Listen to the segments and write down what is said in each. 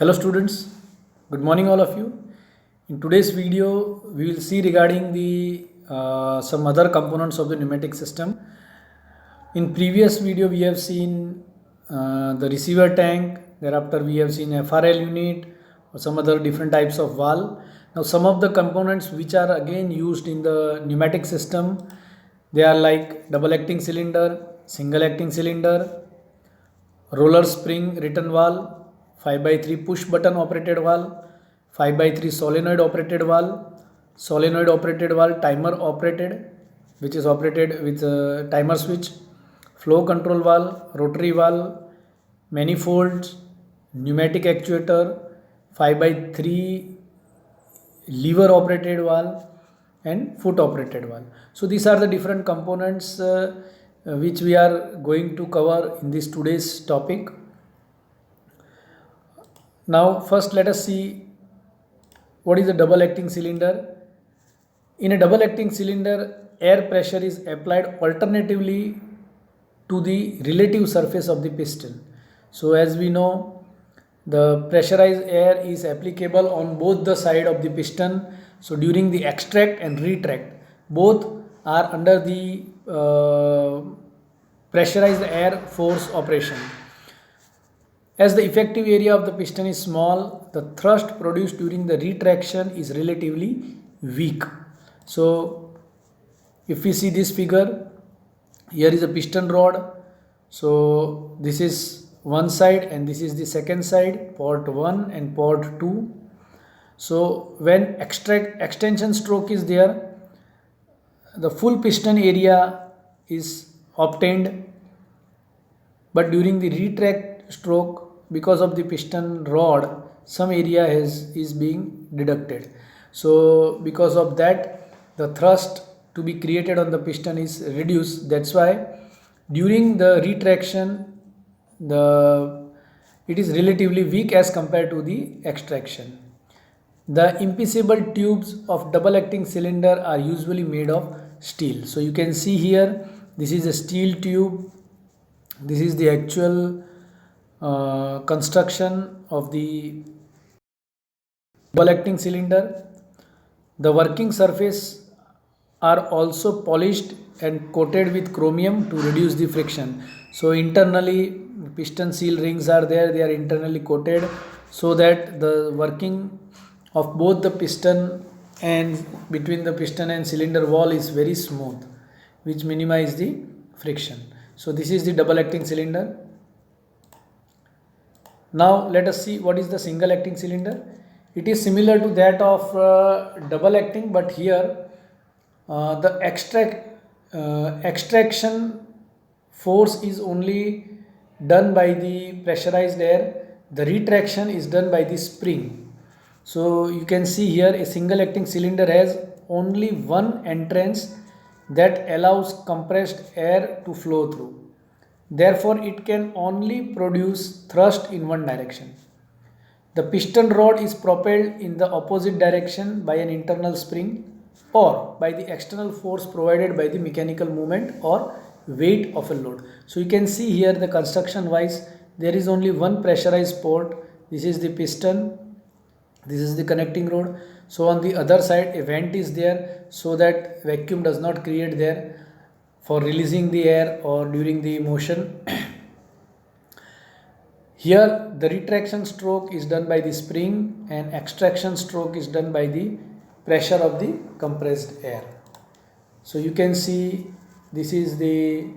Hello students, good morning all of you. In today's video, we will see regarding the some other components of the pneumatic system. In previous video, we have seen the receiver tank. Thereafter, we have seen FRL unit or some other different types of valve. Now, some of the components which are again used in the pneumatic system, they are like double acting cylinder, single acting cylinder, roller spring return valve, 5 by 3 push button operated valve, 5 by 3 solenoid operated valve timer operated, which is operated with a timer switch, flow control valve, rotary valve, manifolds, pneumatic actuator, 5 by 3 lever operated valve and foot operated valve. So these are the different components which we are going to cover in this today's topic. Now first let us see what is a double acting cylinder. In a double acting cylinder, air pressure is applied alternatively to the relative surface of the piston. So as we know, the pressurized air is applicable on both the side of the piston. So during the extract and retract, both are under the pressurized air force operation. As the effective area of the piston is small, the thrust produced during the retraction is relatively weak. So if we see this figure, here is a piston rod. So this is one side and this is the second side, port 1 and port 2. So when extension stroke is there, the full piston area is obtained, but during the retract stroke, because of the piston rod, some area is being deducted. So because of that, the thrust to be created on the piston is reduced. That's why during the retraction, it is relatively weak as compared to the extraction. The immiscible tubes of double acting cylinder are usually made of steel. So you can see here, this is a steel tube. This is the actual construction of the double acting cylinder. The working surface are also polished and coated with chromium to reduce the friction. So internally piston seal rings are there, they are internally coated so that the working of both the piston and between the piston and cylinder wall is very smooth, which minimize the friction. So this is the double acting cylinder. Now let us see what is the single acting cylinder. It is similar to that of double acting, but here the extraction force is only done by the pressurized air. The retraction is done by the spring. So you can see here a single acting cylinder has only one entrance that allows compressed air to flow through. Therefore, it can only produce thrust in one direction. The piston rod is propelled in the opposite direction by an internal spring or by the external force provided by the mechanical movement or weight of a load. So you can see here the construction wise, there is only one pressurized port. This is the piston, this is the connecting rod. So on the other side a vent is there so that vacuum does not create there for releasing the air or during the motion. Here the retraction stroke is done by the spring and extraction stroke is done by the pressure of the compressed air. So you can see this is the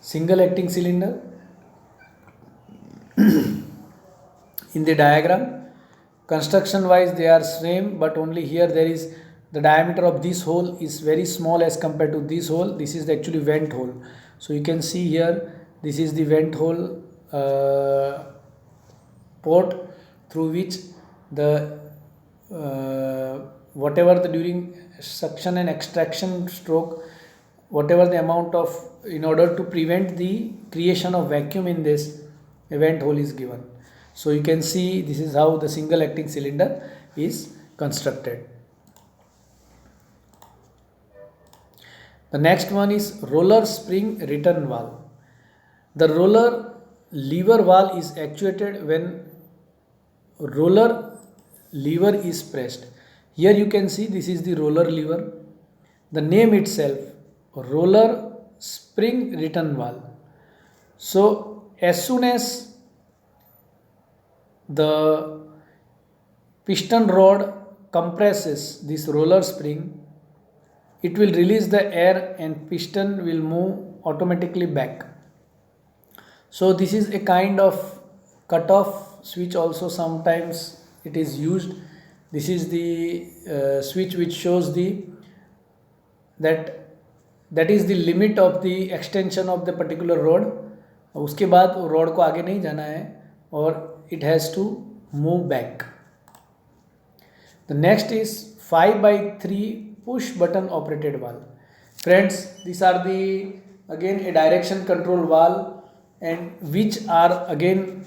single acting cylinder. In the diagram, construction wise they are same, but only here there is the diameter of this hole is very small as compared to this hole. This is the actually vent hole. So you can see here, this is the vent hole port through which the whatever the during suction and extraction stroke, whatever the amount of, in order to prevent the creation of vacuum in this, a vent hole is given. So you can see this is how the single acting cylinder is constructed. The next one is roller spring return valve. The roller lever valve is actuated when roller lever is pressed. Here you can see this is the roller lever. The name itself, roller spring return valve. So as soon as the piston rod compresses this roller spring, it will release the air and piston will move automatically back. So this is a kind of cutoff switch also sometimes it is used. This is the switch which shows the that is the limit of the extension of the particular rod. उसके बाद rod को आगे नहीं जाना है और it has to move back. The next is 5/3 push button operated valve. Friends, these are the again a direction control valve, and which are again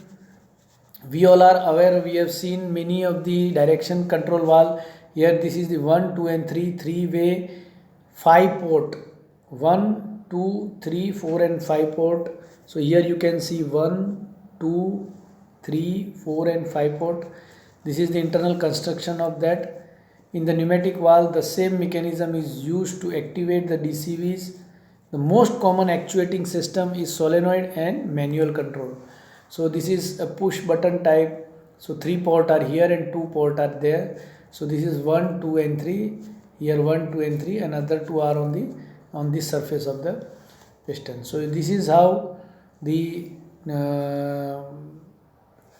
we all are aware, we have seen many of the direction control valve. Here this is the 1, 2 and 3 way 5 port, 1, 2, 3, 4 and 5 port. So here you can see 1, 2, 3, 4 and 5 port. This is the internal construction of that. In the pneumatic valve, the same mechanism is used to activate the DCVs. The most common actuating system is solenoid and manual control. So this is a push button type. So 3 port are here and 2 port are there. So this is 1, 2 and 3. Here 1, 2 and 3. Another 2 are on the surface of the piston. So this is how the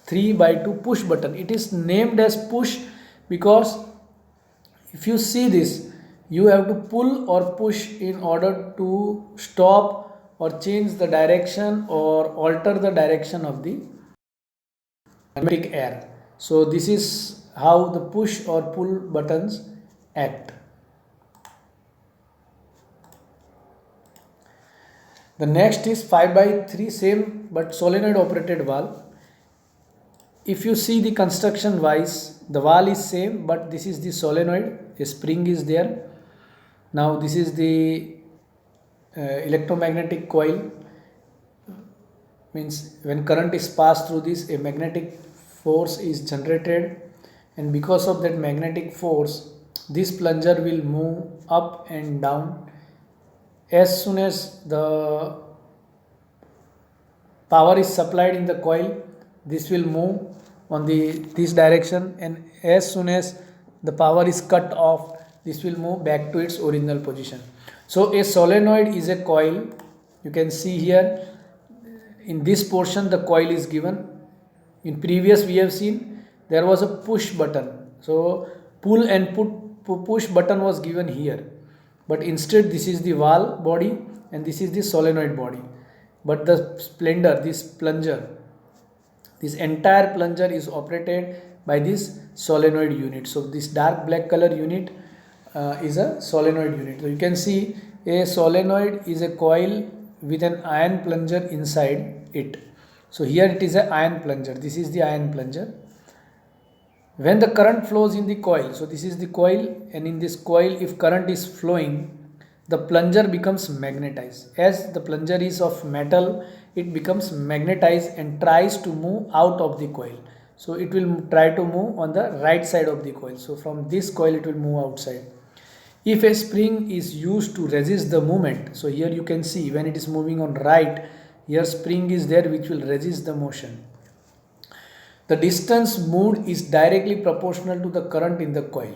3/2 push button. It is named as push because if you see this, you have to pull or push in order to stop or change the direction or alter the direction of the pneumatic air. So this is how the push or pull buttons act. The next is 5/3, same but solenoid operated valve. If you see the construction wise, the valve is same, but this is the solenoid, a spring is there. Now this is the electromagnetic coil, means when current is passed through this, a magnetic force is generated, and because of that magnetic force, this plunger will move up and down. As soon as the power is supplied in the coil, this will move on this direction, and as soon as the power is cut off, this will move back to its original position. So a solenoid is a coil. You can see here in this portion the coil is given. In previous we have seen there was a push button. So pull and push button was given here. But instead this is the valve body and this is the solenoid body. But the Splendor, this plunger, this entire plunger is operated by this solenoid unit. So this dark black color unit is a solenoid unit. So you can see a solenoid is a coil with an iron plunger inside it. So here it is an iron plunger. This is the iron plunger. When the current flows in the coil, so this is the coil, and in this coil if current is flowing, the plunger becomes magnetized. As the plunger is of metal, it becomes magnetized and tries to move out of the coil. So it will try to move on the right side of the coil. So from this coil it will move outside. If a spring is used to resist the movement, so here you can see when it is moving on right, here spring is there which will resist the motion. The distance moved is directly proportional to the current in the coil.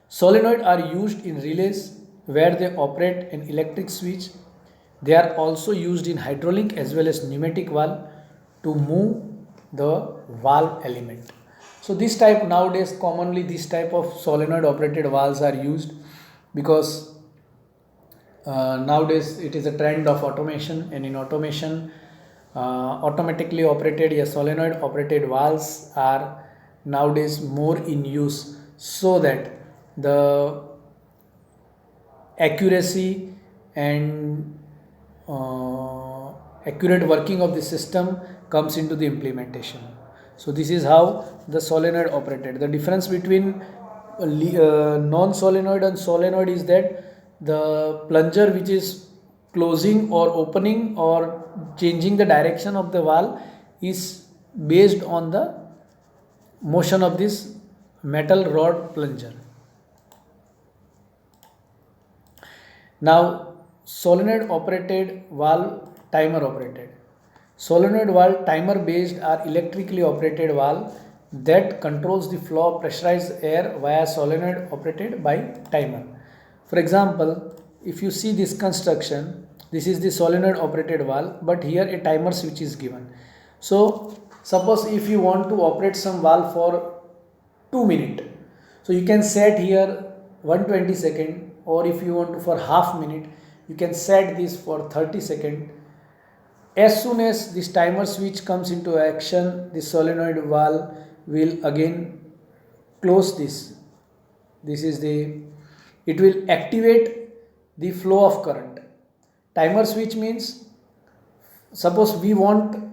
Solenoid are used in relays where they operate an electric switch. They are also used in hydraulic as well as pneumatic valve to move the valve element. So this type nowadays commonly this type of solenoid operated valves are used because nowadays it is a trend of automation, and in automation automatically operated solenoid operated valves are nowadays more in use, so that the accuracy and accurate working of the system comes into the implementation. So this is how the solenoid operated. The difference between non-solenoid and solenoid is that the plunger which is closing or opening or changing the direction of the valve is based on the motion of this metal rod plunger. Now solenoid operated valve, timer operated. Solenoid valve, timer based, are electrically operated valve that controls the flow of pressurized air via solenoid operated by timer. For example, if you see this construction, this is the solenoid operated valve, but here a timer switch is given. So suppose if you want to operate some valve for 2 minutes, so you can set here 120 second, or if you want to for half minute, you can set this for 30 second. As soon as this timer switch comes into action, the solenoid valve will again close this. This is the, it will activate the flow of current. Timer switch means, suppose we want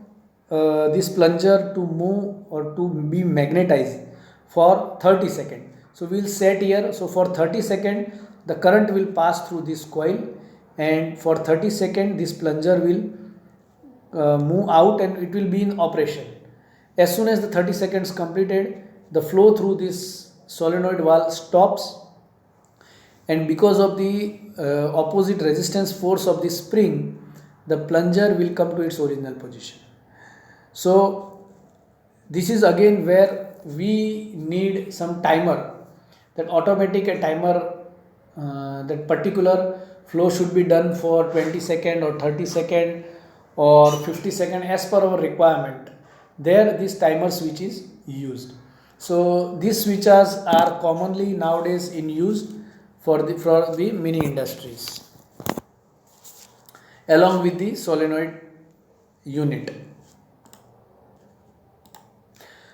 this plunger to move or to be magnetized for 30 seconds. So we will set here, so for 30 seconds the current will pass through this coil, and for 30 seconds this plunger will move out and it will be in operation. As soon as the 30 seconds completed, the flow through this solenoid valve stops, and because of the opposite resistance force of the spring, the plunger will come to its original position. So this is again where we need some timer, that automatic a timer, that particular flow should be done for 20 second or 30 second or 50 second as per our requirement. There this timer switch is used. So these switches are commonly nowadays in use for the mini industries along with the solenoid unit.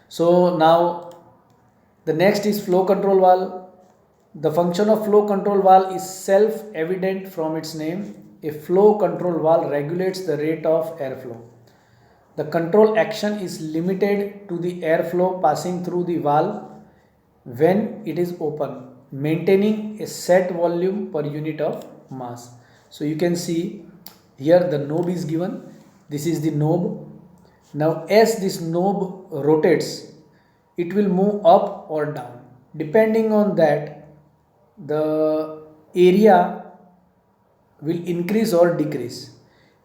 So now the next is flow control valve. The function of flow control valve is self-evident from its name. A flow control valve regulates the rate of airflow. The control action is limited to the airflow passing through the valve when it is open, maintaining a set volume per unit of mass. So you can see here the knob is given. This is the knob. Now as this knob rotates, it will move up or down. Depending on that, the area will increase or decrease.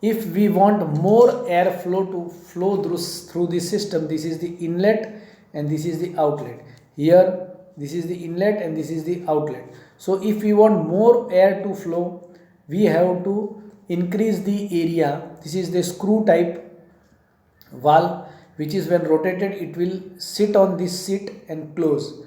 If we want more airflow to flow through this system, this is the inlet and this is the outlet. Here this is the inlet and this is the outlet. So if we want more air to flow, we have to increase the area. This is the screw type valve, which is when rotated it will sit on this seat and close.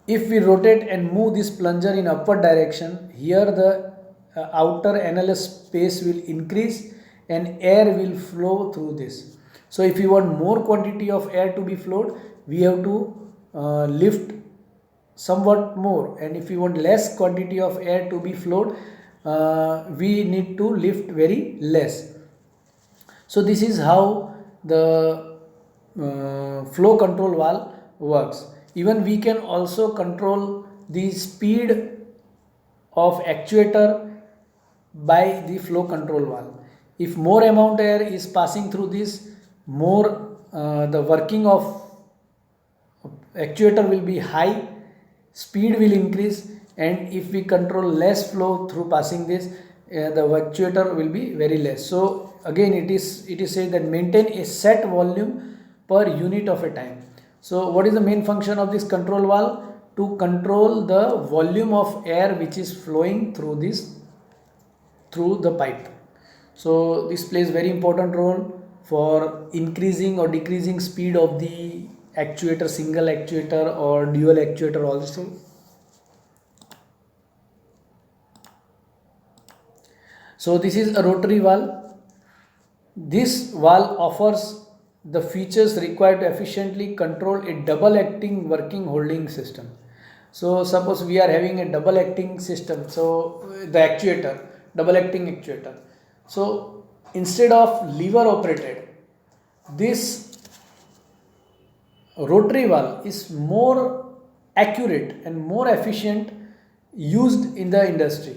If we rotate and move this plunger in upward direction, here the outer annulus space will increase and air will flow through this. So if you want more quantity of air to be flowed, we have to lift somewhat more, and if you want less quantity of air to be flowed, we need to lift very less. So this is how the flow control valve works. Even we can also control the speed of actuator by the flow control valve. If more amount air is passing through this, more the working of actuator will be high, speed will increase, and if we control less flow through passing this, the actuator will be very less. So again it is said that maintain a set volume per unit of a time. So what is the main function of this control valve? To control the volume of air which is flowing through the pipe. So this plays very important role for increasing or decreasing speed of the actuator, single actuator or dual actuator also. So this is a rotary valve. This valve offers the features required to efficiently control a double acting working holding system. So suppose we are having a double acting system, so the actuator, double acting actuator. So instead of lever operated, this rotary valve is more accurate and more efficient used in the industry.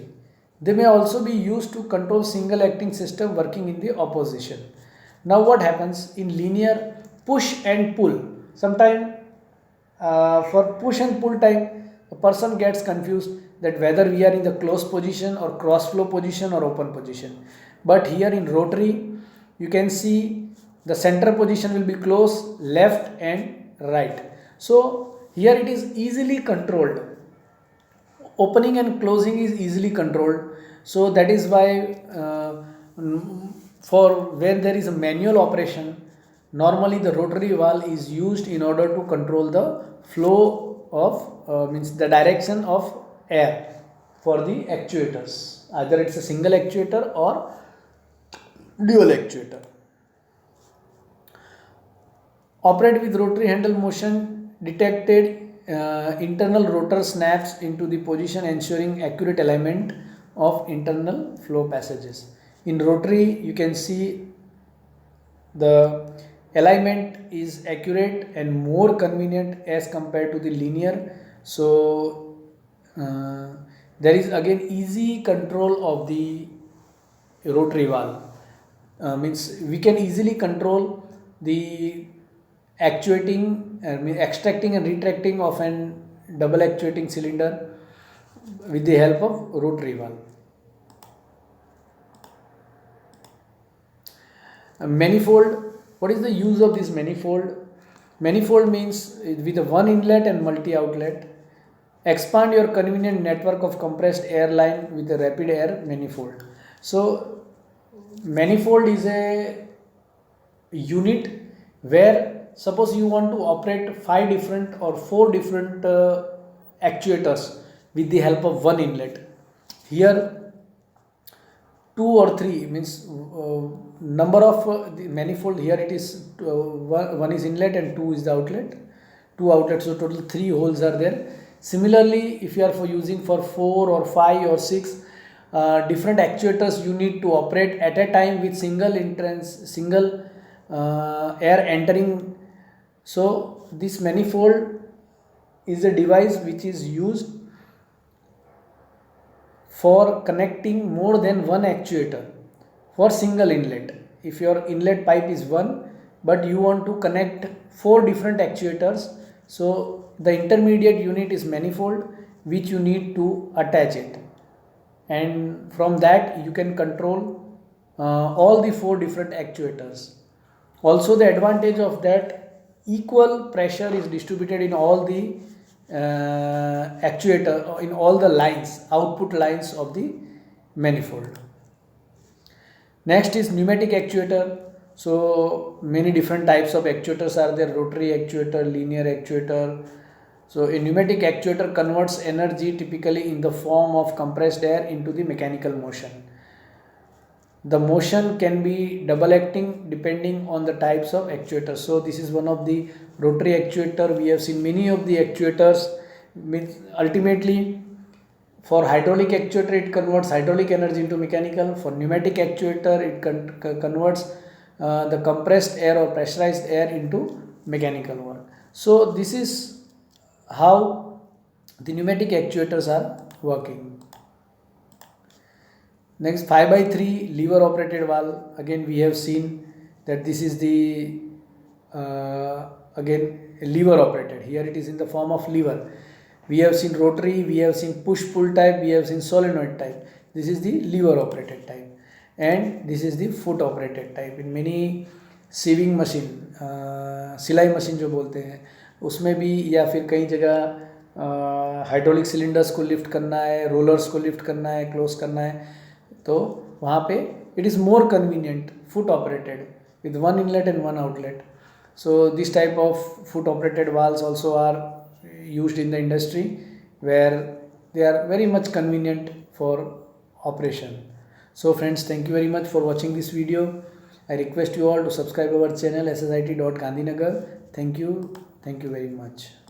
They may also be used to control single acting system working in the opposition. Now what happens in linear push and pull? Sometimes for push and pull time, a person gets confused that whether we are in the closed position or cross flow position or open position. But here in rotary, you can see the center position will be closed, left and right. So here it is easily controlled. Opening and closing is easily controlled. So that is why for where there is a manual operation, normally the rotary valve is used in order to control the flow of means the direction of air for the actuators. Either it's a single actuator or dual actuator. Operate with rotary handle motion detected internal rotor snaps into the position, ensuring accurate alignment of internal flow passages. In rotary, you can see the alignment is accurate and more convenient as compared to the linear. So there is again easy control of the rotary valve. Means we can easily control the actuating, extracting and retracting of an double actuating cylinder with the help of rotary valve. A manifold. What is the use of this manifold? Manifold means with a one inlet and multi outlet. Expand your convenient network of compressed air line with a rapid air manifold. So manifold is a unit where suppose you want to operate 5 different or 4 different actuators with the help of one inlet. Here 2 or 3 means number of the manifold. Here it is one is inlet and 2 is the outlet, 2 outlets, so total 3 holes are there. Similarly, if you are for using for 4 or 5 or 6 different actuators, you need to operate at a time with single entrance, single air entering. So this manifold is a device which is used for connecting more than one actuator for single inlet. If your inlet pipe is one but you want to connect 4 different actuators, so the intermediate unit is manifold which you need to attach it, and from that you can control all the 4 different actuators. Also the advantage of that, equal pressure is distributed in all the actuator, in all the lines, output lines of the manifold. Next is pneumatic actuator. So many different types of actuators are there: rotary actuator, linear actuator. So a pneumatic actuator converts energy typically in the form of compressed air into the mechanical motion. The motion can be double acting depending on the types of actuators. So this is one of the rotary actuator. We have seen many of the actuators. Ultimately, for hydraulic actuator it converts hydraulic energy into mechanical. For pneumatic actuator it converts the compressed air or pressurized air into mechanical work. So this is how the pneumatic actuators are working. Next, 5/3 lever operated valve. Again we have seen that this is the again lever operated. Here it is in the form of lever. We have seen rotary, we have seen push pull type, we have seen solenoid type. This is the lever operated type, and this is the foot operated type. In many sewing machine, सिलाई machine जो बोलते हैं, उसमें भी या फिर कई जगह हाइड्रोलिक सिलेंडर्स को लिफ्ट करना है, रोलर्स को लिफ्ट करना है, क्लोज करना है, तो वहाँ पे it is more convenient foot operated with one inlet and one outlet. So this type of foot operated valves also are used in the industry, where they are very much convenient for operation. So friends, thank you very much for watching this video. I request you all to subscribe our channel SSIT Gandhinagar. Thank you very much.